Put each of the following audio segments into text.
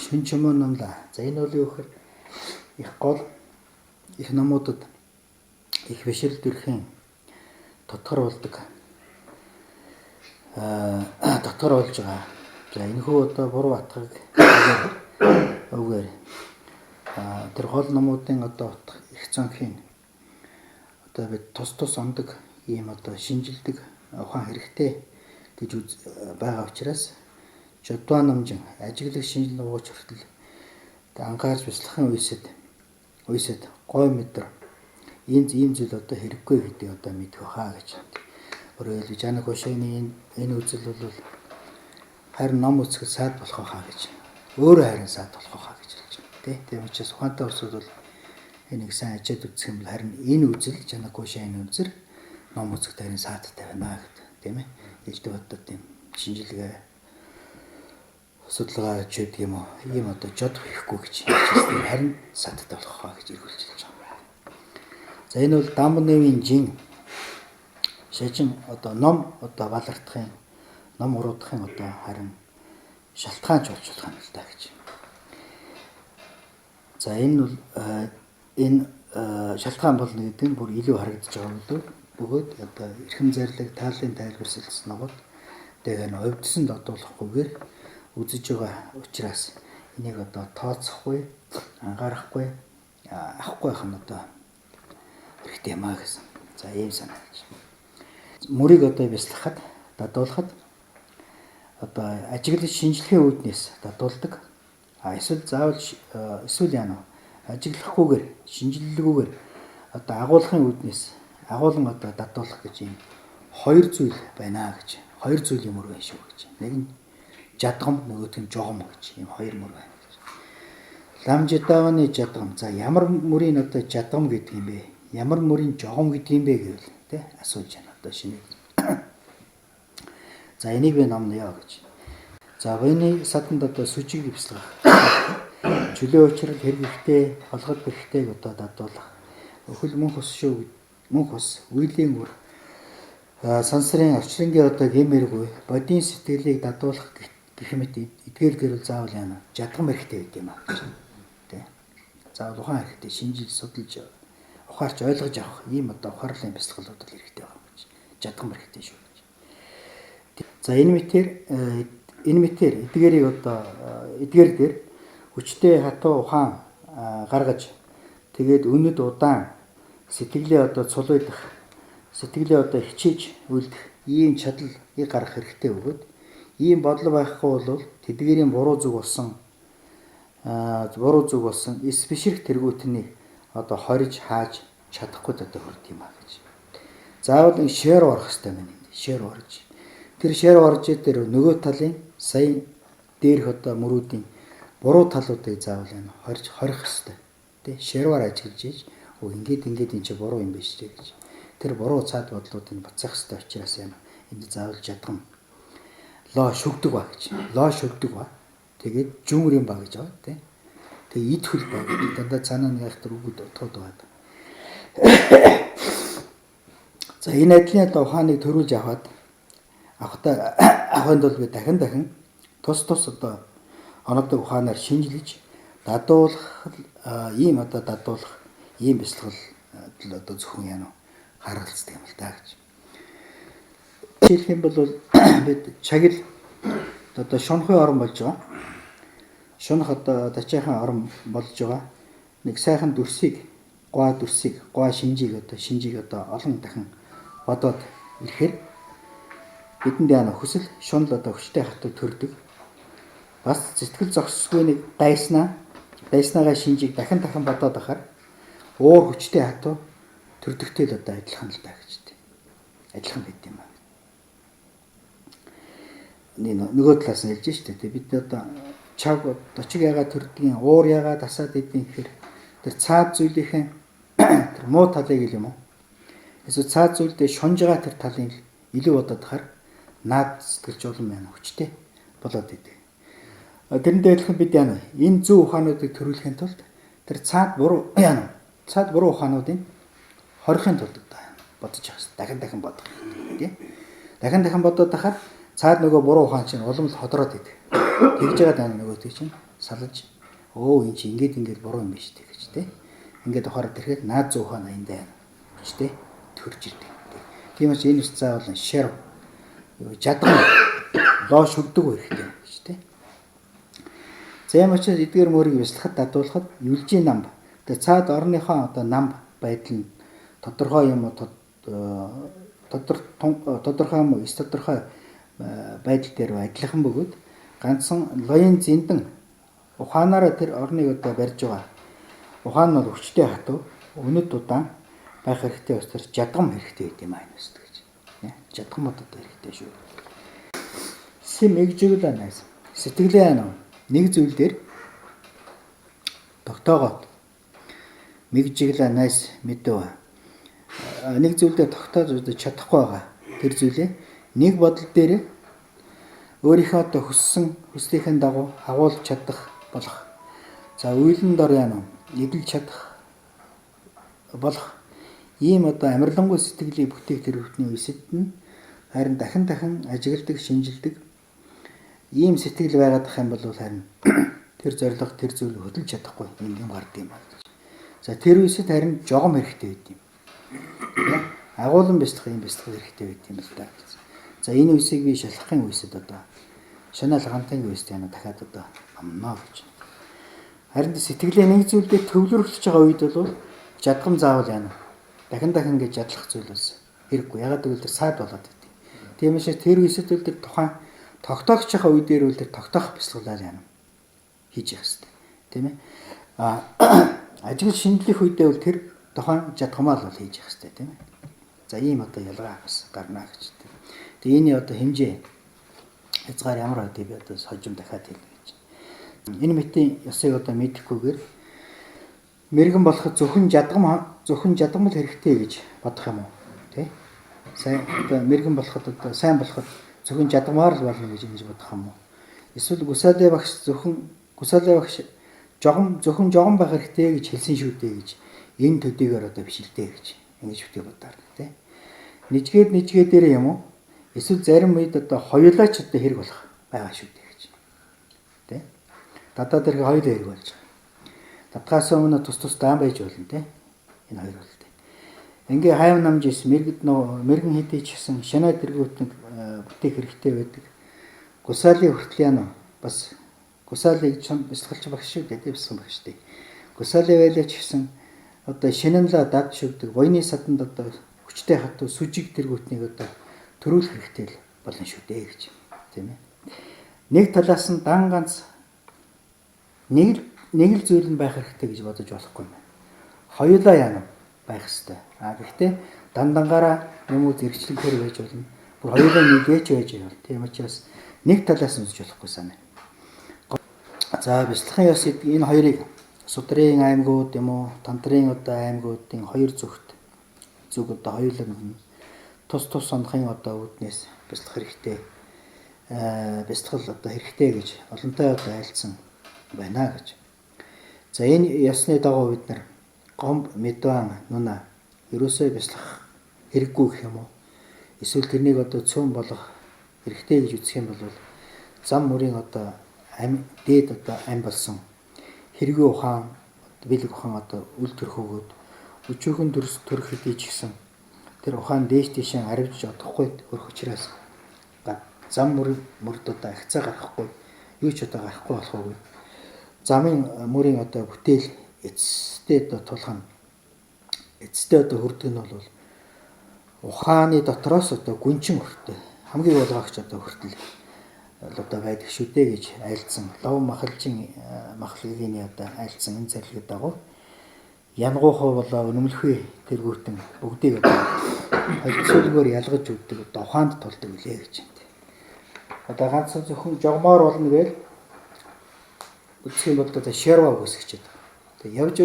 шин чимээ номлаа. За энэ бол юу гэхээр их гол их номуудад их бишрэл төрхийн дотгор болдог. Дотгор болж байгаа. За энэхүү одоо буруу атгыг өгөөр тэр гол номуудын одоо их цонхийн одоо бид тус ондог ийм одоо шинжилдэг ухаан хэрэгтэй гэж байгаа учраас жодваа намжин ажиглах шинжил нуугч хүртэл анхаарч бяцлахын үесэд гой мэдэр ийм зүйл одоо хэрэггүй гэдэг одоо мэдэх хаа гэж. Өөрөөр хэлбэл Жанна Кошины энэ үзэл бол харин ном үсгэл саад болох хаа гэж. Өөрөө харин саад болох хаа гэж хэлж байна. Тийм учраас ухаантай улсууд бол энийг сайн ажид үзэх юм бол харин энэ үзэл Жанна Кошины үзэл ном үсгэл харин саадтай байна гэдэг. Тийм ээ. Ээлжид боддог тийм шинжилгээ судалгаа ч гэдэг юм уу. Ийм одоо жод хийхгүй гэж харин саадтай болох хаа гэж эргүүлж хэлж байгаа. За энэ бол Дамбневийн жин шажин одоо ном одоо балардахын ном уруудахын одоо харин шалтгаанч болж болох юм л да гэж. За энэ бол энэ шалтгаан болно гэдэг нь бүр илүү харагдаж байгаа бол бөгөөд одоо эрхэм зарлиг тааллын тайлбарсалсан ногод тэгээд овдсон додуулахгүйгээр үзэж байгаа учраас энийг одоо тооцохгүй анхаарахгүй авахгүй байх нь одоо хэрэгтэй юм аа гэсэн. За ийм санаа гэж. Мөрийг одоо бяцлахад дадуулахад одоо ажиглаж шинжилгээ үүднээс дадуулдаг. Эсвэл заавал эсвэл яана ажиглахгүйгээр шинжилэлгүйгээр одоо агуулгын үүднээс агуулan одоо дадуулах гэж юм хоёр зүйл байна гэж. Хоёр зүйлийн мөр байна шүү гэж. Нэг нь жадгам, нөгөөх нь жогом гэж. Ийм хоёр мөр байна гэж. Ламжидаваны жадгам. За ямар мөрийн одоо жадгам гэдэг юм бэ? Ямар мөрийн жогом гэдэг юм бэ гэвэл тэ асууж байна одоо шинэ. За энийг би номноо гэж. За вэний сатанд одоо сүжиг дэвслэх. Чөлөө учрал хэрэгтэй, холгод бэрхтэйг одоо дадуулах. Өхөл мөнх ус шүү. Мөнх ус, үйлийн үр. Сансрын орчлонгийн одоо гэмэргүй бодийн сэтгэлийг дадуулах гэх мэт эдгээр гэрэл заавал яана. Жадгам хэрэгтэй гэдэг юм аа гэж. Тэ. Заавал ухаан хэрэгтэй шинжил судалж ухаарч ойлгож авах ийм одоо ухаарлын бяцлаглууд хэрэгтэй байгаа гэж. Жадгам хэрэгтэй шүү гэж. За энэ мэтэр эдгээрийг одоо эдгээр дээр хүчтэй хатуу ухаан гаргаж тэгээд үнэд удаан сэтгэлээ одоо цулуйдах сэтгэлээ одоо хичээж үлдэх ийм чадлыг гаргах хэрэгтэй бөгөөд ийм бодол байхгүй бол тэдгээрийн буруу зүг болсон эс бишрэх тэргүүтнийг одоо хориж хааж чадахгүй одоо хүрд юм аа гэж. Заавал шэр орох хэрэгтэй байна. Шэр орж. Тэр шэр орж дээр нөгөө талын сая дээрх одоо мөрүүдийн буруу талуудыг заавал энэ хорих хэрэгтэй. Тэ шэрвар ажиглаж ийж ингээд энэ чи буруу юм биш үү гэж. Тэр буруу цаад бодлуудыг буцаах хэрэгтэй учраас энэ заавал жадгам лоо шүгдэг ба гэж. Лоо шүгдэг ба. Тэгээд жүмрийн ба гэж байгаа тийм. Тэгээд ид хөл ба гэдэг дандаа цаанаа нэг ихтер үгүүд утгууд байгаа. За энэ адилын одоо ухааныг төрүүлж авахд бол би дахин тус одоо оногдох ухаанаар шинжилж дадуулах ийм бяцлал одоо зөвхөн яана харгалцдаг юм л да гэж. Жишээлх юм бол бид чагил одоо шунхын орон болж байгаа. Шунх одоо тачаахан орон болж байгаа. Нэг сайхан дүрсийг гоо шинжийг одоо олон дахин бодоод ирэхээр бидэнд яана хүсэл шунал одоо хүчтэй хатуу төрдөг. Бас сэтгэл зогсгүй нэг дайснаагаа шинжийг дахин бодоод ахаар уур хүчтэй хатуу төрдөгтэй л одоо адилхан л даа гэж тийм. Адилхан байд юм аа. Нөгөө талаас нь хэлж штэ тийм. Бид одоо чаг дочиг ягаа төрдгийн уур ягаа тасаад идэв гэхээр тэр цаад зүйлийнхэн тэр муу талыг юм уу? Эсвэл цаад зүйлдээ шунж байгаа тэр талын илүү бодоод ахаар наад сэтгэлж улам байна хүчтэй болоод идэв. Тэрэндээ адилхан бид яана энэ зөв ухаануудыг төрүүлэхийн тулд тэр цаад буруу ухаануудыг хорихын тулд бодож явах. Дахин бодох. Тийм. Дахин бодоод ахаар цаад нөгөө буруу ухаан чинь улам л ходроод идэв. Тэгж байгаа даа нөгөө тийм чинь салж энэ чи ингээд буруу юм биш үү гэж тий. Ингээд ухаараад ирэхэд наад зүүн ухаан 80 даа гэж тий төрж ирдэг. Тийм учраас энэ үс заавал шар жадган лоош хүрдэг хэрэгтэй гэж тий. За юм учраас эдгээр мөрийг бяцлахад дадуулахад юлжийн нам. Тэгээ цаад орныхоо одоо нам байдал нь тодорхой юм уу тодорхой юм уу эс тодорхой байдал дээр адилхан бөгөөд ганцхан лоийн зиндан ухаанаараа тэр орныг одоо барьж байгаа. Ухаан нь бол хүчтэй хатуу өнөд удаан байх хэрэгтэй учраас жадгам хэрэгтэй байт юм аа нэст гэж. Жадгамуд одоо хэрэгтэй шүү. Сэм эгжиглээ найс. Сэтгэлээ яана. Нэг зүйл дээр тогтоогоод мэгжиглээ найс мэдв. Нэг зүйл дээр тогтоож чадахгүй байгаа. Тэр зүйлээ нэг бодол дээр өөрийнхөө одоо хүссэн хүслийнхэн дагуу агуулж чадах болох. За үйлэн дор яана. Эдэлж чадах болох ийм одоо амарлингуй сэтгэлийг бүтээх тэр бүхний үсэд нь харин дахин ажигладаг, шинжилдэг ийм сэтгэл байгаад ах юм бол харин тэр зориг тэр зүйлийг хөдөлж чадахгүй юм гардаг юм байна. За тэр үсэд харин жогом хэрэгтэй байд юм. Агуулan бяцлах юм бяцлах хэрэгтэй байд юм л да. За энэ үсийг би шалхахын үсэд одоо шанал хантайгийн үстэй яна дахиад одоо амнаа гэж. Харин сэтгэлээ нэг зүйлдээ төвлөрүүлж байгаа үед бол жадгам заавал яана. Дахин гэж ядлах зүйл бас хэрэггүй. Ягаад гэвэл тэр саад болоод идэв. Тийм учраас тэр үсэд бол тэр тухайн тогтоогч байгаа үе дээр бол тэр тогтоох бяцлаглал яана хийж явах хэрэгтэй. Тийм ээ. Ажил шинжлэх үедээ бол тэр тухайн жадгамаа л хийж явах хэрэгтэй тийм ээ. За ийм одоо ялгаа бас гарна гэж. Тэгээ энэ одоо хэмжээ хязгаар ямар байдгийг би одоо хожим дахиад хэлнэ гэж. Энэ мэтийн ёсыг одоо мэдэхгүйгээр мэрэгэн болоход зөвхөн жадгамал хэрэгтэй гэж бодох юм уу? Тэ? Сайн одоо мэрэгэн болоход одоо сайн болоход зөвхөн жадгамаар л болно гэж ингэж бодох юм уу? Эсвэл гусаалын багш зөвхөн жогом байх хэрэгтэй гэж хэлсэн шүү дээ гэж энэ төдийгээр одоо биш л дээ гэж ингэж битгий бодоор тэ. Нижгээд дээр юм уу? Эсвэл зарим үед одоо хоёулаач одоо хэрэг болох байгаа шүү дээ гэж. Тэ? Дадаа дээр хоёулаа хэрэг болж байгаа. Татгаас өмнө тус даан байж болно тэ. Энэ хоёр бол тэ. Ингээ хайв намж ис мэрэгэн хэдий ч гэсэн шанаа дэргүүтэн бүтээх хэрэгтэй байдаг. Гусаалын хүртэл яана бас гусаалыг ч бяцлагч багш шүү дээ бяцсан багш дээ. Гусаалын байлаач гэсэн одоо шинэнла дад шүгдэг воёны саданд одоо хүчтэй хатуу сүжиг дэргүүтнийг одоо төрүүлэх хэрэгтэй л болно шүү дээ гэж. Тийм ээ. Нэг талаас нь дан ганц нэг л зүйл нь байх хэрэгтэй гэж бодож болохгүй юм. Хоёулаа яана байх хэрэгтэй. Гэхдээ дандангаараа юм уу зэрэгчлэхээр байж болно. Бүр хоёулаа нэгэж байж болно. Тийм учраас нэг талаас нь үзэж болохгүй санаа. За бяцлахын ёс энэ хоёрыг судрын аймагуд юм уу тантрын одоо аймагуудын хоёр зүгт зүг одоо хоёулаа тус сонхын одоо үүднээс бяцлах хэрэгтэй. Бяцлах одоо хэрэгтэй гэж олонтой одоо айлцсан байна гэж. За энэ ёсны дагуу бид нар гомб медван нуна ерөөсөө бяцлах хэрэггүй гэх юм уу? Эсвэл тэрнийг одоо цөөн болгох хэрэгтэй гэж үзэх юм бол зам мөрийн одоо дээд одоо ам болсон хэрэггүй ухаан бэлэг ухаан одоо үл төрхөөгөөд өчүүхэн төрөх хэдий ч гэсэн тэр ухаан дээш тийшээ аривж одохгүй хөрөх учраас зам мөрд одоо ахицаа гарахгүй юу ч одоо гарахгүй болохгүй. Замын мөрийн одоо бүтээл эцэстээ одоо тулах нь эцэстээ одоо хүрдэг нь бол ухааны дотроос одоо гүнчин хүртээ хамгийн болгоогч одоо хүртэл одоо байдаг шүү дээ гэж айлцсан. Лов махалгийн одоо айлцсан энэ зарилгад дагуу янгуухаа болоо өнөмлөхүй тэргүүтэн бүгдийг одоо холцоолгоор ялгаж өгдөг одоо ухаанд тулдаг үлээ гэж юм. Одоо ганцхан зөвхөн жогмоор болно гээл үзэх юм бол одоо шерва үсгэж байгаа. Тэгээ явж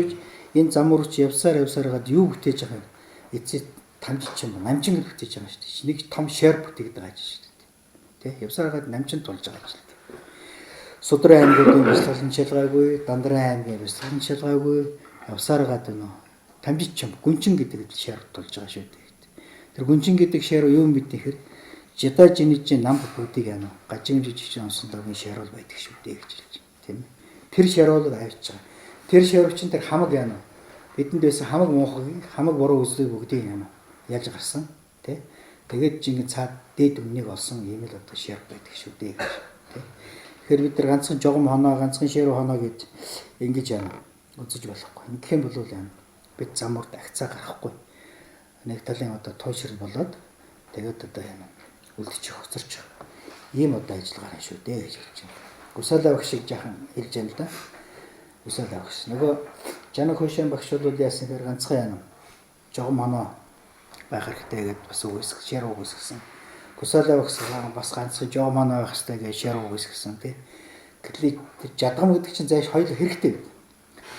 энэ зам руу чи явсараад юу бүтээж байгаа юм? Эцэд тамжиж юм намжин гэж бүтээж байгаа шүү дээ. Нэг том шер бүтээгд байгаа шүү дээ. Тэ явсараад намжин тулж байгаа шүү дээ. Судрын аймгийн бяцлаглан шалгаагүй, Дандрын аймгийн бяцлаглан шалгаагүй явсараад тамжиж юм гүнчин гэдэг шер тулж байгаа шүү дээ. Тэр гүнчин гэдэг шер юу юм бэ гэхээр жида жинижийн нам бүгдийг гажимжиж онсон дөрвийн шер бол байдаг шүү дээ гэж хэлж байна. Тийм ээ. Тэр шарвалд авчиж байгаа. Тэр шарвчин тэр хамаг яана. Бидэнд байсан хамаг муухай, хамаг буруу үзлийг бүгдийг яана. Ялж гарсан тий. Тэгээд жинхэнэ цаад дээд өмнөнийг олсон ийм л одоо шарв байдаг шүү дээ гэж тий. Тэгэхээр бид нар ганцхан жогом хоноо, ганцхан шарв хоноо гэж ингэж яана үзэж болохгүй. Ингэх юм бол яана бид замурд агцаа гарахгүй. Нэг талын одоо туйшрал болоод тэгээд одоо яана үлдчих хоцорчих. Ийм одоо ажиллагаа шүү дээ гэж хэлж байна. Гусаалаа багш шиг жаахан хэлж байна л да. Гусаалаа багш. Нөгөө Жанаг Хошин багш бол яасан гэхээр ганцхан яана жогом хоноо байх хэрэгтэй гэдээ бас үгүйсэх, шар үгүйсгэсэн. Гусаалаа багш бас ганцхан жогом хоноо байх хэрэгтэй гэж шар үгүйсгэсэн тий. Гэтэл жадгам гэдэг чинь зааш хоёул хэрэгтэй.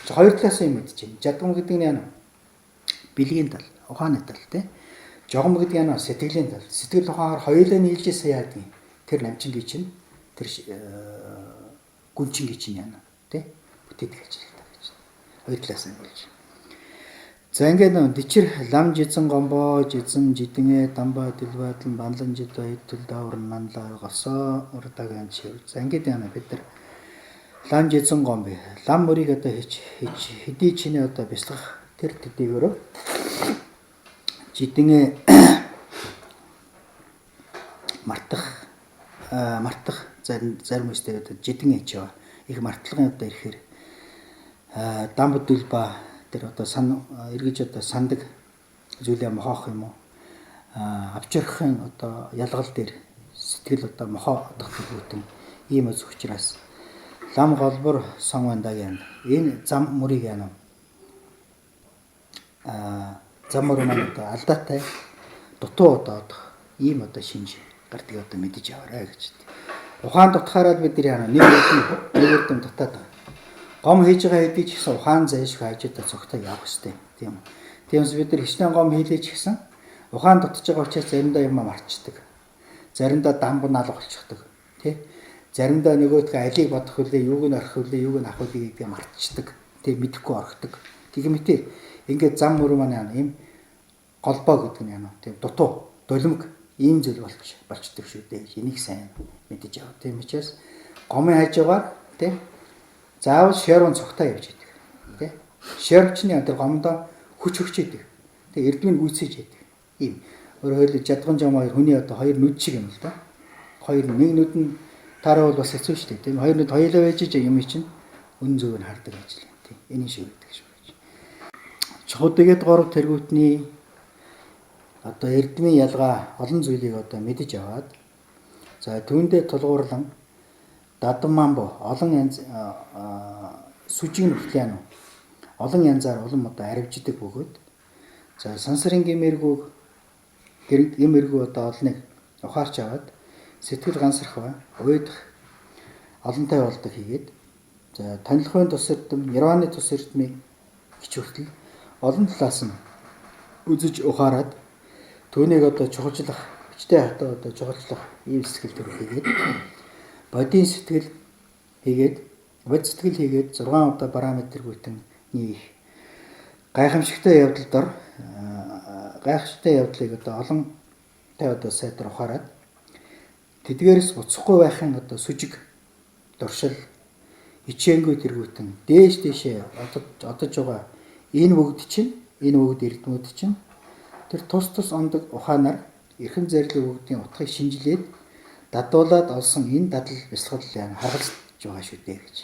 Хоёр талаас юм мэдэж байна. Жадгам гэдэг нь яана бэлгийн тал, ухааны тал тий. Жогом гэдэг яана сэтгэлийн тал. Сэтгэл ухаанаар хоёулаа нийлжсэн яадаг юм. Тэр намчингийн чинь тэр гүнчингийн чинь яана тий. Бүтээдэг ажилладаг гэж. Хоёр талаас нь болж. За ингээд дичэр лам жизэн гомбоо жизэн жидэнэ дамба дэлбадлан банлан жид байдал даавар нанлаа госоо урдагаан чив. За ингээд яана бид нар лам жизэн гомбо лам мөрийг одоо хэдий чиний одоо бясалгах тэр төдийгөрөө жидэнэ мартах зарим үстэй одоо жидэнэ ч яа их мартлагын одоо ирэхээр дамба дэлба тэр одоо эргэж одоо сандаг зүйлээ мохоох юм уу авчрахын одоо ялгал дээр сэтгэл одоо мохоо одох бүтэн ийм үз учраас лам голбор сон бандаг юм. Энэ зам мөрийг яана зам мөр маань одоо алдаатай дутуу одоодох ийм одоо шинж гардыг одоо мэдэж аваарай гэж. Ухаан дутахаараа бид нар яана нэг үрдэн дутаад байгаа. Гом хийж байгаа хэдий ч гэсэн ухаан зайшгүй хажуудаа цогтой явах хэрэгтэй. Тийм. Тиймээс бид нар хичнээн гом хийлээж гисэн ухаан дутж байгаа учраас заримдаа юм марчдаг. Заримдаа дамб наал болчихдог. Тэ? Заримдаа нөгөөдгөө алийг бодох хүлээ, юуг нь орхих хүлээ, юуг нь авах хүлээ гэдгийг мартчихдаг. Тэ мэдэхгүй орхидог. Тэгмэтээ ингээд зам мөр маань ийм голбоо гэдэг нь яана. Тийм дутуу, долимг ийм зүйл болчдөг шүү дээ. Энийг сайн мэдэж авах. Тийм учраас гомын хажуугаар тийм заавал шарвын цогтой явж идэг. Тэ? Шарвчны тэр гомдоо хүч өгч идэг. Тэ эрдмийн гүйцээж идэг. Ийм. Өөрөөр хэлбэл жадган жам хоёр хүний одоо хоёр нүд шиг юм л да. Хоёр нэг нүд нь таараа бол бас хэцүү шүү дээ. Тийм. Хоёр нүд хоёулаа байж юм чинь үн зөвөөр хардаг ажил юм. Тийм. Энийг шиг гэдэг шүү гэж. Чухудэгэд гурав тэргүүтний одоо эрдмийн ялгаа олон зүйлийг одоо мэдэж аваад за түүндээ тулгуурлан дадаммамбо олон янз сүжиг нүртлэн олон янзаар улам одоо аривждаг бөгөөд за сансрын гэмэргүү гэмэргүү одоо олныг ухаарч аваад сэтгэл гансрах ба уйдах олонтой болдог хийгээд за танилахын тус эрдэм нирваны тус эрдмийг хичүүлтэл олон талаас нь үзэж ухаарад түүнийг одоо чухалчлах бичтэй хатаа одоо чухалчлах ийм сэтгэл төрөх хийгээд бодийн сэтгэл хийгээд бод сэтгэл хийгээд 6 удаа параметр бүтэн нийх гайхамшигтай явдал дор гайхамшигтай явдлыг одоо олон тай одоо сайдар ухаарад тэдгээрээс буцахгүй байхын одоо сүжиг дуршил хичээнгүй тэргүүтэн дээшээ одож байгаа энэ бүгд эрдмүүд чинь тэр тус ондог ухаанаар эрхэм зарилын бүгдийн утгыг шинжилээд дадуулаад олсон энэ дадал бясалгал харгалзаж байгаа шүү дээ гэж.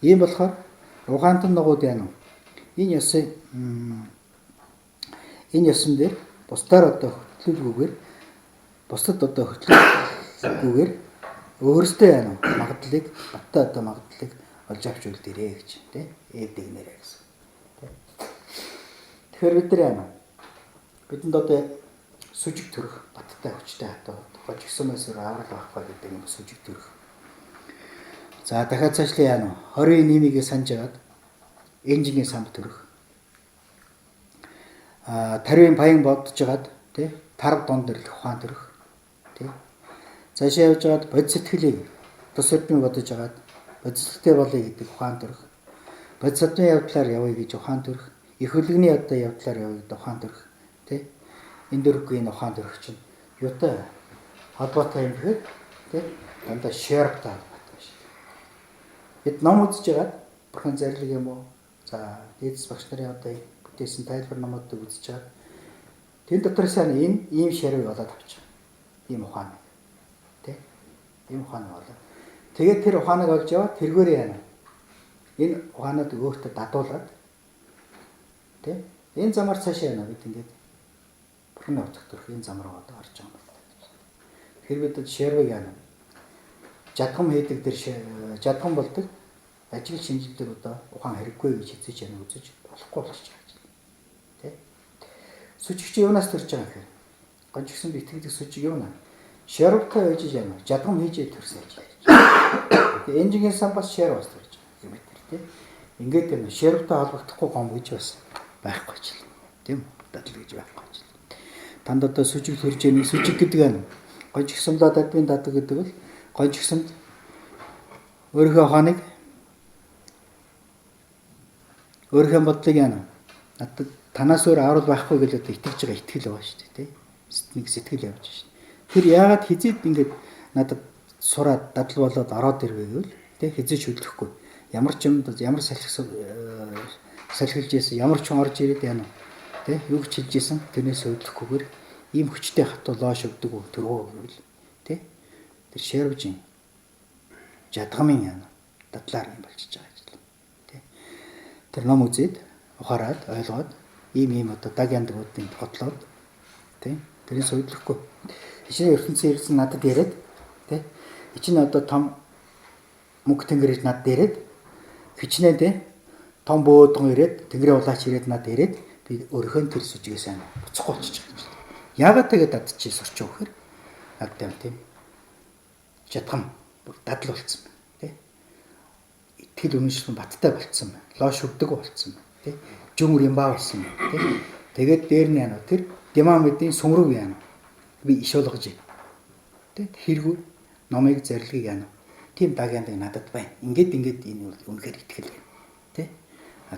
Ийм болохоор ухаантан ногууд яана. Энэ ёсон дээр бусдаар одоо хөтлөлгүйгээр бусдад одоо хөтлөлгүйгээр өөрсдөө яана магадлалыг баттай одоо магадлалыг олж авч үлдээрэй гэж тий эвдэгнэрэ гэсэн. Тэгэхээр бид нар яана бидэнд одоо сүжиг төрөх баттай хүчтэй хатаа гож гисмэсээр аврал авахгүй гэдэг юм сүжиг төрөх. За дахиад цаашлаа яана 20 нэмигээ санаж агаад энжингийн самб төрөх. Тарвын паян бодож агаад тий тарав донд нэрлэх ухаан төрөх. Тий. Цаашаа явж агаад бод сэтгэлийг тус эрдмийг бодож агаад бод сэтгэлтэй болъё гэдэг ухаан төрөх. Бод садны явдлаар явъя гэж ухаан төрөх. Их хөлгөний одоо явдлаар явъя гэдэг ухаан төрөх. Тий. Энэ дөрвгүй энэ ухаан төрөх чинь юутай холбоотой юм гэхээр тий дандаа шерптай холбоотой шүү. Бид ном үзэж байгаад бурхан зарлиг юм уу? За дээдс багш нарын одоо бүтээсэн тайлбар номуудыг үзэж байгаад тэн дотроос энэ ийм шарыг олоод авчих. Ийм ухаан. Тэ? Ийм ухаан болоо. Тэгээд тэр ухааныг олж яваад тэргээр яана. Энэ ухаанууд өөртөө дадуулаад тэ? Энэ замаар цаашаа яана бид ингээд бурханы утгах төрх энэ зам руу одоо орж байгаа юм байна. Тэгэхээр бид шарыг яана. Жадгам хийдэг тэр жадгам болдог ажил шинжилдэг одоо ухаан хэрэггүй гэж хэзээ ч яна үзэж болохгүй болчих гэж. Тэ? Сүжигч юунаас төрж байгаа гэхээр гончгсон битгэдэг сүжиг юунаа шарвтай байж яана жадгам хийж төрсөн гэж. Тэгээ энжингийн сан бас шар бас төрж байгаа юм байна тэ. Ингээд юм шарвтай холбогдохгүй гом гэж бас байхгүй ч юм. Тийм дадал гэж байхгүй ч. Танд одоо сүжиг төрж яана сүжиг гэдэг нь гончгсомлоо дадвын дадаг гэдэг бол гончгсонд өөрийнхөө ухааныг өөрийнхөө бодлыг яана надад танаас өөр аврал байхгүй гэж одоо итгэж байгаа итгэл байгаа шүү дээ тий. Сэтгэл явж шин. Тэр яагаад хизээд ингээд надад сураад дадал болоод ороод ирвэ гэвэл тий хизээч хөдлөхгүй. Ямар ч юм ямар салхилж ийсэн ямар ч орж ирээд яана тий юу ч хэлж ийсэн тэрнээс хөдлөхгүйгээр ийм хүчтэй хатуу лоош өгдөг төрөө гэвэл тий тэр шэрвжин жадгамын яана дадлаар юм болчихж байгаа гэж л тий. Тэр ном үзээд ухаарад ойлгоод ийм одоо даг яндгуудын бодлоод тий тэрээс хөдлөхгүй. Ичний ертөнцийн ирсэн надад яриад тий ичний одоо том мөнх тэнгэрэж надад яриад хичнээн тий том бөөдгөн ирээд тэнгэрийн улаач ирээд надад яриад би өөрийнхөө тэр сүжигээс ань буцахгүй болчих гэж. Яагаад тэгээд дадчих сурч өгөхөр надад тийм жадгам дадал болцсон байна тий. Итгэл үнэмшлэн баттай болцсон байна. Лоош өгдөг болцсон байна тий. Жүмөр юм баа болсон байна тий. Тэгээд дээр нь яана тэр димамидын сүмрэг яана. Би иш болгож тий. Хэрэггүй номыг зарлиг яана. Тийм дагаандаг надад байна. Ингээд энэ бол үнэхээр итгэл байна тий.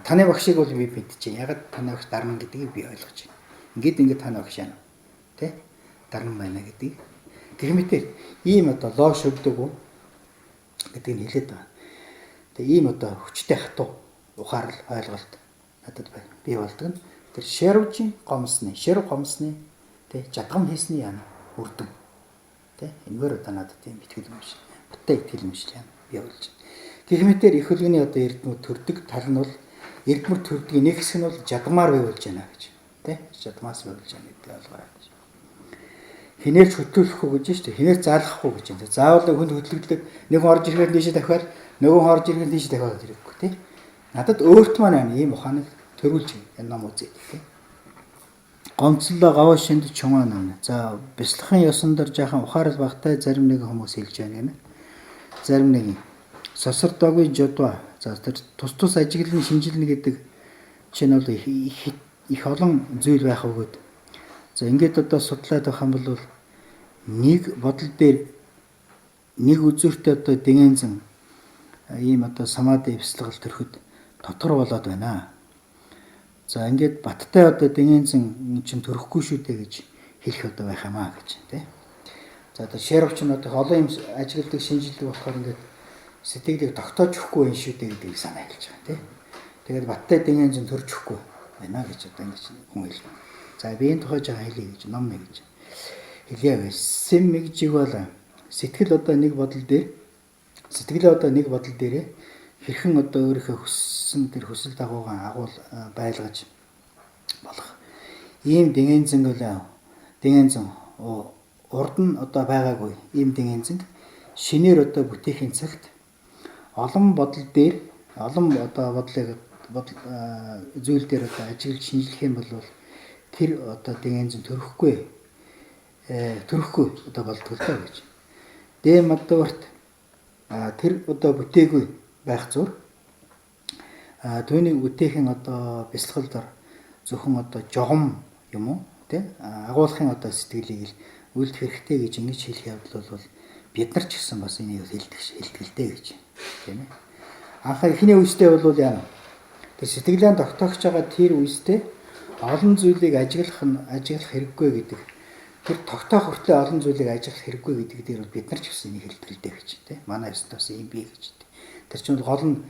Таны багшийг бол би мэдчихэе. Ягаад таны багш дарна гэдгийг би ойлгож байна. Ингээд таны багш яана тий. Дарна байна гэдгийг. Гэх мэтээр ийм одоо лоош өгдөг үү гэдэг нь хэлээд байна. Тэгээ ийм одоо хүчтэй хатуу ухаарл ойлголт надад байна. Би болдог нь тэр шэрвжийн гомсны, шэрв гомсны тий жадгам хийсний яана үрдэм. Тий энэгээр одоо надад тийм итгэл юм шиг. Баттай итгэл юм шиг яана би болж. Гэх мэтээр их хөлгийн одоо эрдэмүүд төрдөг тал нь бол эрдэмэр төрдгийн нэг хэсэг нь бол жадмаар байвуулж байна гэж. Тий жадмаас байвуулж байна гэдэг ойлгоорой. Хинээрч хөтлөхгүй гэж шүү дээ. Хинээр заалгахгүй гэж юм. Заавал хүнд хөтлөгдөг нэг орж ирэхэд тийшээ дахиад нөгөө орж ирэхэд тийшээ дахиад ирэхгүй тий. Надад өөрт маань ийм ухааныг төрүүлж энэ ном үзээд тий. Гомцлоо гаваа шинд чугаа нам. За бяцлахын ёсон дор жаахан ухаарал багтай зарим нэг хүмүүс хэлж байна гэнэ. Зарим нэг сосор догийн жодва. За тэр тус ажиглан шинжилнэ гэдэг чинь бол их олон зүйл байх өгөөд. За ингээд одоо судлаад байх юм бол нэг бодол дээр нэг үзүүртэй одоо дэнгэнзэн ийм одоо самади эвслэгэл төрөхөд дотор болоод байна. За ингээд баттай одоо дэнгэнзэн чинь төрөхгүй шүү дээ гэж хэлэх одоо байх юмаа гэж тий. За одоо шэрвч нь одоо олон юм ажигладаг шинжилдэг болохоор ингээд сэтгэлийг тогтоож өгөхгүй байх шүү дээ гэдгийг санаа хэлж байгаа тий. Тэгээд баттай дэнгэнзэн төрж өгөхгүй байна гэж одоо ингэж хүн хэлнэ. За би энэ тухай жаа хэлье гэж ном нэг гэж хэлье. Сэм мэгжиг бол сэтгэл одоо нэг бодол дээр хэрхэн одоо өөрийнхөө хүссэн тэр хүсэл дагуугаа агуул байлгаж болох. Ийм дэнгэнзэн урд нь одоо байгаагүй. Ийм дэнгэнзэн шинээр одоо бүтээхийн цагт олон бодол дээр олон одоо зүйл дээр одоо ажиглаж шинжлэх юм бол тэр одоо дэнгэнзэн төрөхгүй одоо болдгоо гэж. Дэм мадварт тэр одоо бүтээгүй байх зур түүний үтээхэн одоо бясалгал дор зөвхөн одоо жогом юм уу тий агуулгын одоо сэтгэлийг үлдэх хэрэгтэй гэж ингэж хэлэх явдал бол бид нар ч гэсэн бас энийг хэлтгэлтэй гэж тийм ээ. Анх эхний үстэй бол яа тэр сэтгэлээ тогтоогч байгаа тэр үстэй олон зүйлийг ажиглах хэрэггүй гэдэг. Тэр тогтоох хүртэл олон зүйлийг ажиглах хэрэггүй гэдэг дээр бол бид нар ч гэсэн энийг хэлтгэлтэй гэж тийм. Манай ёсноос юм бий гэж. Тэр чинь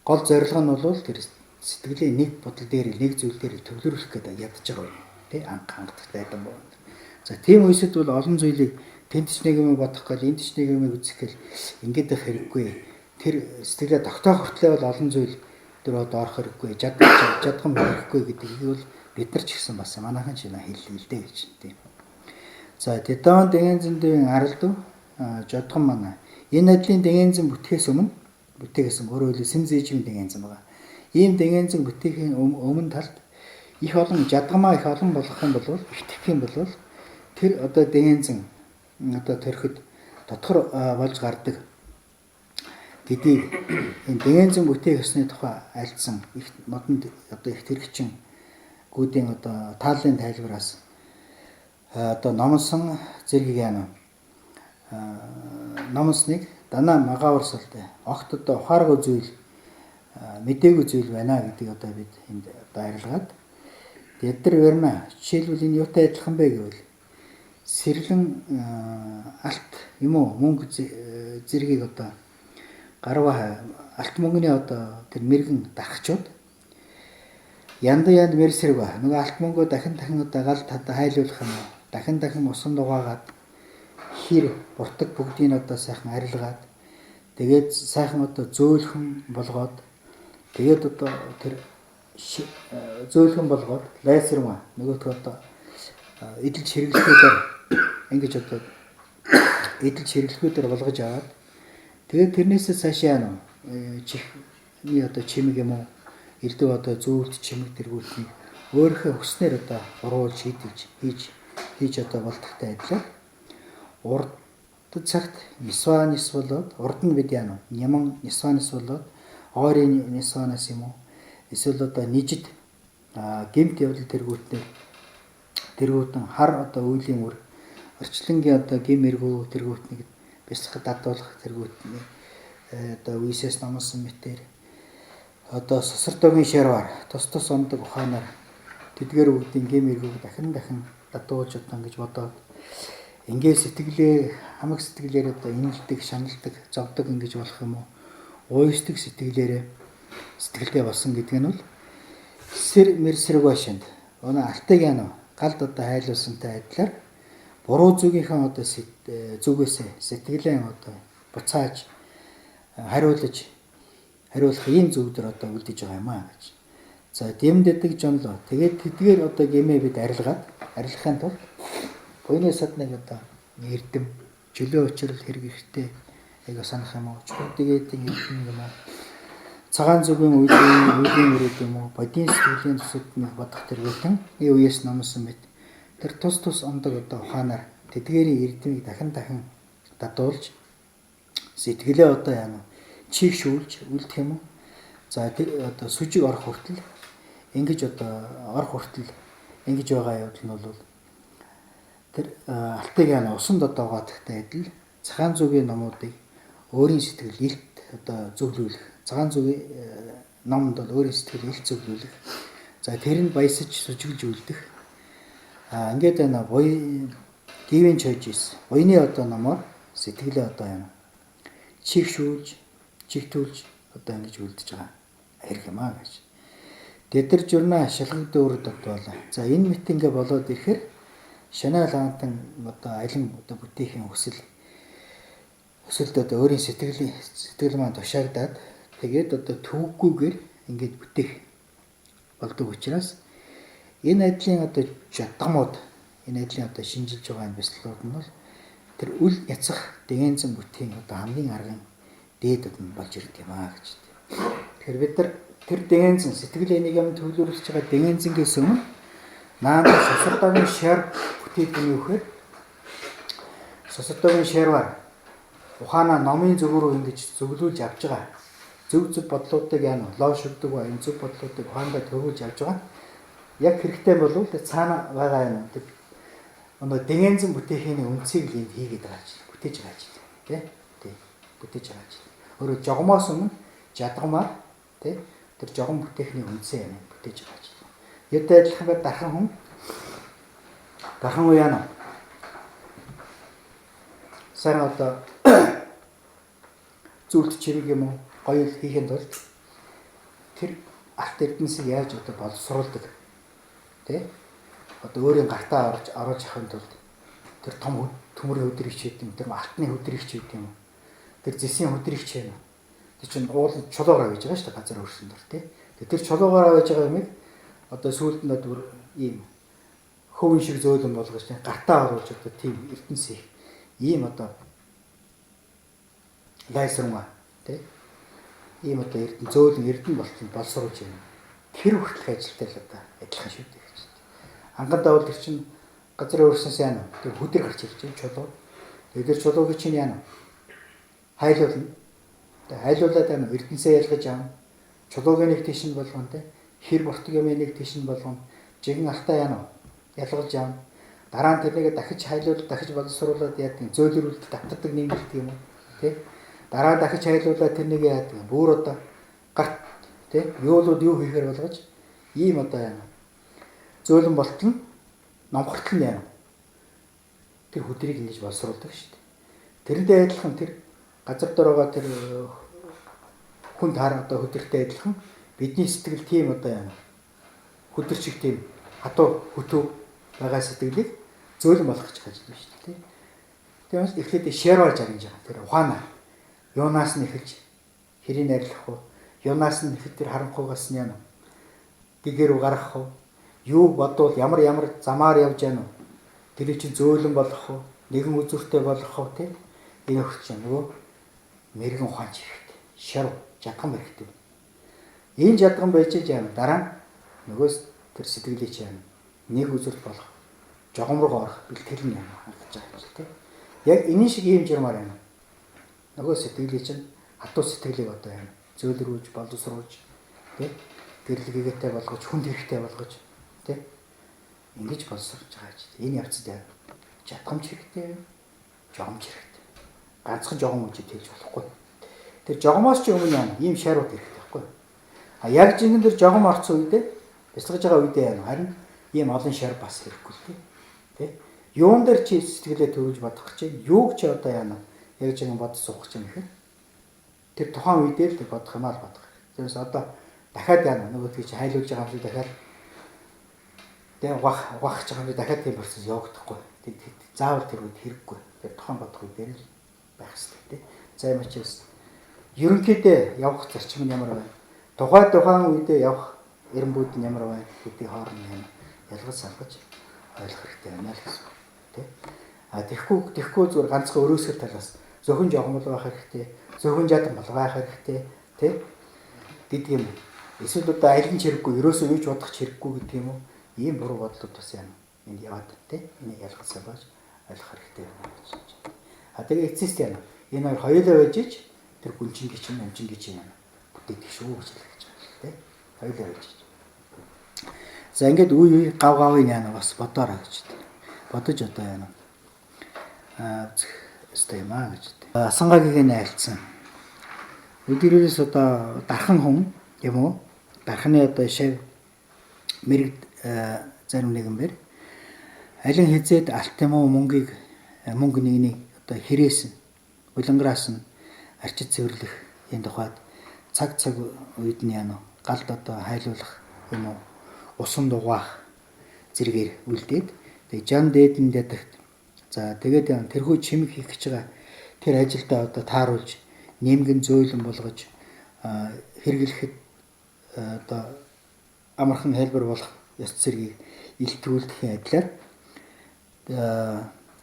гол зорилго нь бол тэр сэтгэлийн нэг бодол дээр нэг зүйл дээр төвлөрүүлэх гэдэг ядаж байгаа юм. Тэ хангалттай байдаг байна. За тийм үеэд бол олон зүйлийг тэнд ч нэг юм бодох гал энд ч нэг юм үзэх гэл ингээд их хэрэггүй. Тэр сэтгэлээ тогтоох хүртлээр бол олон зүйл тэр одоо орох хэрэггүй. Жадган хэрэггүй гэдгийг бол бид нар ч гэсэн бас манайхан ч хэлээ гэж тийм. За Дидон дэгийн зэндийн аралдав жодгон манай. Энэ адилын дэгийн зэн бүтгээс өөрөөр хэлбэл Симзэжийн дэгийн зэн байгаа. Ийм дэгийн зэн бүтээхийн өмнө талд их олон жадгамаа их олон болгох юм бол ихтгэх юм бол тэр одоо дэгийн зэн одоо төрөхөд дотор болж гардаг гэдгийг энэ дэгийн зэн бүтээх ёсны тухай альцсан их модонд одоо их тэрэгчин гүүдийн одоо тааллын тайлбараас одоо номсон зэргийг номсныг данаа магааварсалтай огт одоо ухааргүй зүйл мдээгүй зүйл байна гэдгийг одоо бид энд байрлагаад яддар верна жишээлбэл энэ юутай адилхан бэ гэвэл сэрлэн алт юм уу мөнгө зэргийг одоо гарва алт мөнгөний одоо тэр мэрэгэн дарахчууд янд мэрсэрэг ба нөгөө алт мөнгөө дахин одоо гал хайлуулах юм уу дахин усан дугаагаад хэр буртаг бүгдийг одоо сайхан арилгаад тэгээд сайхан одоо зөөлхөн болгоод тэгээд одоо тэр зөөлхөн болгоод лайсарма нөгөөтгөө одоо эдэлж хэрэглэхүүдээр ингэж одоо эдэлж хэрэглэхүүдээр болгож аваад тэгээд тэрнээсээ цаашаа чихний одоо чимэг юм уу элдв одоо зөөлт чимэг тэргүүлтийг өөрийнхөө хүснээр одоо уруулж хийж одоо болдогтой адилаар урд цагт нисванис болоод урд нь бид няман нисванис болоод ойрын нисванас юм уу эсвэл одоо нижид гэмт явдал тэргүүтэн хар одоо үеийн үр орчлонгийн одоо гим эргүү тэргүүтнийг бясалгад дадуулах тэргүүтний одоо үесээс номсон мэтэр одоо сосортогийн шарвар тус ондог ухаанаар тэдгээр бүгдийн гим эргүүг дахин дадуулж одоо ингэж бодоод ингээд сэтгэлээ хамаг сэтгэлээр одоо инэлдэг шаналдаг зовдөг ингэж болох юм уу уйсдаг сэтгэлдээ болсон гэдэг нь бол сэр мэрсэрэг башинд өнөө алтыг галд одоо хайлуулсантай адилаар буруу зүгийнхээ одоо зүгээсээ сэтгэлээ одоо буцааж хариулах ийм зүгдэр одоо үлдэж байгаа юм аа гэж. За дэмдэдэг жонлоо. Тэгээд тэдгээр одоо гэмээ бид арилгахын тулд буйны садныг одоо эрдэм чөлөө учрал хэрэг ихтэй айгаа санах юм уу? Чөлөөтэйгийн эрдэм юм уу? Цагаан зүгийн үеийн үрээд юм уу? Бодийн сэтгэлийн төсөвтнийг бодох тэргүүлэн энэ үеэс номсон мэт. Тэр тус ондог одоо ухаанаар тэдгээрийн эрдэмийг дахин дадуулж сэтгэлээ одоо чигшүүлж үлдэх юм уу? За тэр одоо сүжиг орох хүртэл ингэж байгаа явдал нь бол тэр алтыг усанд одоо угаадахтай адил цагаан зүгийн номуудыг өөрийн сэтгэл илт одоо зөвлүүлэх. Цагаан зүгийн номонд бол өөрийн сэтгэл илт зөвлүүлэх. За тэр нь баясаж сүжиглж үлдэх. Ингээд гівэн чойжис буйны одоо номоор сэтгэлээ одоо чигтүүлж одоо ингэж үлдэж байгаа хэрэг юм аа гэж. Дэдэр журнаа шалгагд өрөд болоо. За энэ мэт ингээ болоод ирэхээр шанаа лаантан одоо алин одоо бүтээхийн өсөлд одоо өөрийн сэтгэл маань тушаагдаад тэгээд одоо төвггүйгээр ингээд бүтээх болдог учраас энэ айдлын одоо жадгамууд энэ айдлын одоо шинжилж байгаа энэ бяцлалууд нь бол тэр үл яцах дээгэнзэн бүтээн одоо хамгийн арган дээд нь болж ирдэг юм аа гэж. Тэгэхээр бид нар тэр дээгэнзэн сэтгэлийн нэг юм төвлөрүүлж байгаа дээгэнзэнгээс өмнө наанд сосордогийн шар бүтээдэг нь юу гэхээр сосордогийн шарвар ухаанаа номын зүг рүү ингэж зөвлүүлж авч байгаа. Зөв бодлуудыг лоош өгдөг ба энэ зөв бодлуудыг ухаандаа төвлөрүүлж авч байгаа. Яг хэрэгтэй болвол цаана байгаа дээгэнзэн бүтээхийн үндсийг л энд хийгээд байгаа ч бүтээж байгаа ч тийм бүтээж байгаа ч. Өөрөөр жогмоос өмнө жадгамаар тэр жогон бүтээхний үндсээ бүтээж байгаа ч. Ятай адилхан дархан уу сайн одоо зүйлт чирэг юм уу гоё хийхэд бол тэр алт эрдэнсийг яаж одоо боловсруулдаг тий одоо өөрийн гартаа оруулж авахын тулд тэр том төмөр хөдрөгч гэдэг юм тэр алтны хөдрөгч гэдэг юм тэр зэсийн хөдрөгч юм тэр чинь уул чулуугаар байж байгаа шүү дээ газар өрсөн дор тий тэр чулуугаар байж байгаа юмыг одоо сүүлд нь бүр ийм хөвөн шиг зөөлөн болгож тий гартаа оруулж одоо тийм эрдэнсийг ийм одоо лайсрунга тий ийм одоо зөөлөн эрдэн боловсруулж байна тэр хүртэлх ажилтай л одоо адилхан шүү дээ гэж. Ангандаа бол тэр чинь газар өөрсөн сайн тэр хөдөр гарч ирж байгаа чулуу. Тэр чулууг чинь яана хайлуулна. Тэгээ хайлуулаад байна эрдэнсээ ялгаж аав. Чулууг нэг тийш нь болгоно те. Хэр бортог юм нэг тийш нь болгоно. Жигэн алтаа яана ялгаж аав. Дараа нь тэрнийг дахиж хайлуулж дахиж боловсруулад яадаг зөөлрүүлэлт давтардаг нэмэлт юм уу те. Дараа нь дахиж хайлуулаад тэрнийг яадаг бүр одоо гарт те юулууд юу хийхээр болгож ийм одоо яана зөөлөн болтол нь номхортол нь яана тэр хөдрийг ингэж боловсруулдаг шүү дээ. Тэрнтэй адилхан тэр газар дээр байгаа тэр хүн таар одоо хөдөртэй адилхан бидний сэтгэл тийм одоо яана хөдөр шиг тийм хатуу хөтөө байгаа сэтгэлийг зөөлөн болгох гэж ажиллана шүү дээ. Тэгээс эхлээд шервар жаргаж байгаа тэр ухаана юунаас нь эхэлж хэрийг найрлах вэ? Юунаас нь ихэд тэр харанхуйгаас нь яана дэгээр рүү гарах вэ? Юу бодвол ямар замаар явж яана вэ? Тэр чинь зөөлөн болох вэ? Нэгэн үзүүртэй болох вэ? Тэ? Энэ өгч юм нөгөө мэрэгэн ухаанч хэрэгтэй. Шарв жадган хэрэгтэй. Энэ жадган байж яана дараа нөгөөс тэр сэтгэлээ чи яана нэг үзүүрт болох жогом руу орох бэлтгэл нь яана хангаж байгаа юм тий. Яг энэ шиг ийм журмаар яана. Нөгөө сэтгэлээ чинь хатуу сэтгэлийг одоо яана зөөлрүүлж боловсруулж тий гэрлэгээтэй болгож хүнд хэрэгтэй болгож тий ингэж боловсруулж байгаа ч энэ явцад чадхамж хэрэгтэй жогомж хэрэгтэй ганцхан жогом үжид хэлж болохгүй тэр жогомоос ч өмнө яана ийм шаарууд хэрэгтэй байхгүй а яг жинхэнэ тэр жогом орцсон үедээ бясалгаж байгаа үедээ яана харин ийм олон шаар бас хэрэггүй тий юун дээр чи сэтгэлээ төрүүлж бодох гэж юуг чи одоо яана яг жинхэнэ бодож суух гэж юм ихээр тэр тухайн үедээ л бодох юмаа л бодох. Тэрээс одоо дахиад яана нөгөө тийч хайлуулж байгаа юм шиг дахиад тэг угаах гэж байгаа юм дахиад тийм процесс явагдахгүй. Тэг заавал тэр үед хэрэггүй. Тэр тухайн бодох үедээ л байх хэрэгтэй тий. За юм учраас ерөнхийдөө явах зарчим нь ямар байна? Тухайн үедээ явах эренбүүд нь ямар байна? Гэдгийг хооронд нь ялгаж салгаж ойлгох хэрэгтэй байна л гэсэн тий. А тэгэхгүй зүгээр ганцхан өрөөсгөр талаас зөвхөн жогом болох хэрэгтэй. Зөвхөн жадам болгоох хэрэгтэй тий гэдэг юм. Эсвэл одоо аль нь хэрэггүй ерөөсөө юу ч бодох хэрэггүй гэдэг юм уу? Ийм буруу бодлууд бас яана. Энд яваад тий энийг ялгаж салгаж ойлгох хэрэгтэй байна гэж байна. А тэгээ эцэст яана. Энэ хоёулаа байж ич тэр гүнжингийн чинь амжингийн чинь яана. Бүтээдэг шүү гэж хэлж байгаа тий. Хоёулаа байж ич. За ингээд үе гавгавын яана бас бодоорой гэж байна. Бодож одоо яана. Өстэй маа гэж. Асангагийн айлцсан. Өдөрөөс одоо дархан хүн юм уу? Дарханы одоо шав мэрэг зарим нэгэн бэр. Алин хизээд алт юм уу мөнгө нэгнийг одоо хэрэгсэн уланграас нь арчид цэвэрлэх энэ тухайд цаг үед нь яана галд одоо хайлуулах юм уу? Усан дугаах зэрэгээр үлдээд тэгээ жан дээдэн ядагт за тэгээд тэрхүү чимэг хийх гэж байгаа тэр ажилдаа одоо тааруулж нэмгэн зөөлөн болгож хэрэглэхэд одоо амархан хэлбэр болох ёс зэргийг илтгүүлдэхин адилаар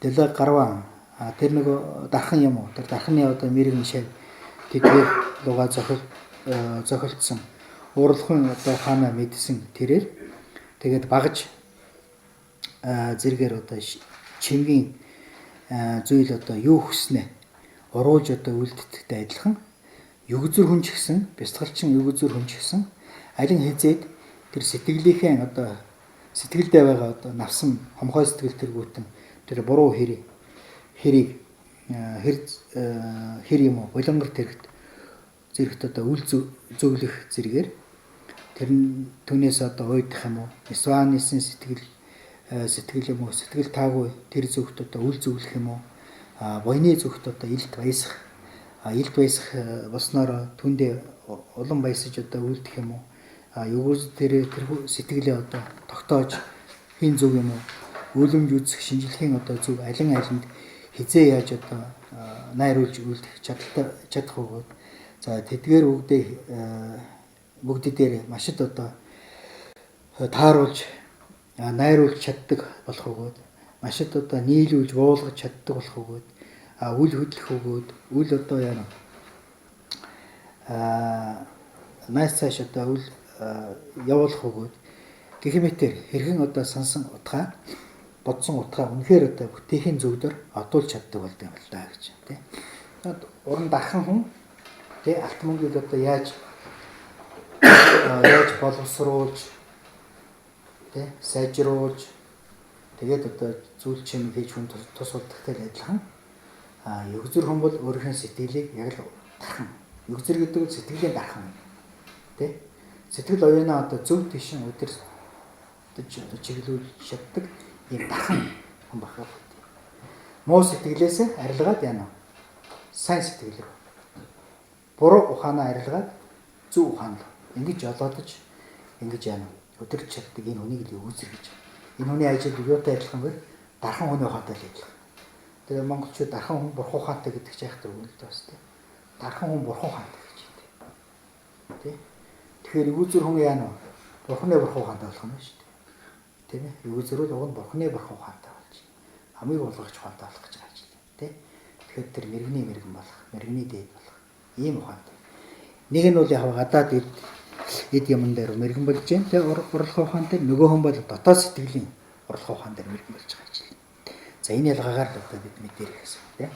дэлэг гарван тэр нэг дархан юм уу тэр дарханы одоо мэрэгэн шав тэдгээр луга зохилдсон уралхан одоо хаана мэдсэн тэрээр тэгээд багаж зэрэгээр одоо чимгийн зүйл одоо юу хүснэ оруулж одоо үлддэгтэй адилхан югзүр хүн ч гэсэн бясалгалчин югзүр хүн ч гэсэн алин хизээд тэр сэтгэлийнхээ одоо сэтгэлдээ байгаа одоо навсан хомхой сэтгэл тэргүүтэн тэр буруу хэрэг хэр юм уу булангар зэрэгт одоо үл зөвлөх зэрэгээр тэр түүнээс одоо уйдах юм уу Исванисын сэтгэл юм уу сэтгэл таагүй тэр зөвхт одоо үл зөвлөх юм уу буйны зөвхт одоо илт баясах илт баясах болсноор түндээ улам баясаж одоо үлдэх юм уу? Югүйс тэр сэтгэлээ одоо тогтоож хин зөв юм уу? Үлэмж үзэх шинжилгээний одоо зөв алин алинд хизээ яаж одоо найруулж үлдэх чадах өгөөд за тэдгээр бүгд дээр маш их одоо тааруулж найруулж чаддаг болох өгөөд маш их одоо нийлүүлж буулгаж чаддаг болох өгөөд үл хөдлөх өгөөд үл одоо яа найс цааш одоо үл явуулах өгөөд гэх мэтэр хэрхэн одоо сансан утгаа бодсон утгаа үнэхээр одоо бүтээхийн зөвдөр одуулж чаддаг болдог юм л да гэж тийм. Уран дархан хүн тийм алт мөнгийг одоо яаж боловсруулж тийм сайжруулж тэгээд одоо зүйл чинь хийж хүн тус удахтай адилхан өгзөр хүн бол өөрийнхөө сэтгэлийг яг л дархан өгзөр гэдэг нь сэтгэлийн дархан тийм сэтгэл оюунаа одоо зөв тийшин өдөрж чиглүүлж чаддаг ийм дархан хүн байх. Муу сэтгэлээс арилгаад яана сайн сэтгэл рүү буруу ухаанаа арилгаад зөв ухаан руу ингэж олоодож ингэж яана өдөрч чаддаг энэ хүнийг л өгөөсөр гэж. Энэ хүний ажил юутай адилхан вэ? Дархан хүний ухаантай л адилхан. Тэгээ монголчууд дархан хүн бурхан ухаантай гэдэг ч яах вэ л дээ. Дархан хүн бурхан ухаантай гэж дээ. Тэ? Тэгэхээр өгөөсөр хүн яана бурханы бурхан ухаантай болох юм байна шүү дээ. Тийм ээ. Өгөөсөр л уг нь бурханы бурхан ухаантай болж амийг болгож ухаантай болох гэж байгаа юм. Тэ? Тэгэхээр тэр мэрэгний мэрэгэн болох, мэрэгний дээд болох ийм ухаантай. Нэг нь бол яг гадаад эд юмн дээр мэрэгэн болж जैन тэг урлах ухаан дээр нөгөө хүн бол дотоод сэтгэлийн урлах ухаан дээр мэрэгэн болж байгаа юм. За энэ ялгаагаар одоо бид мэдэрэй гэсэн тийм.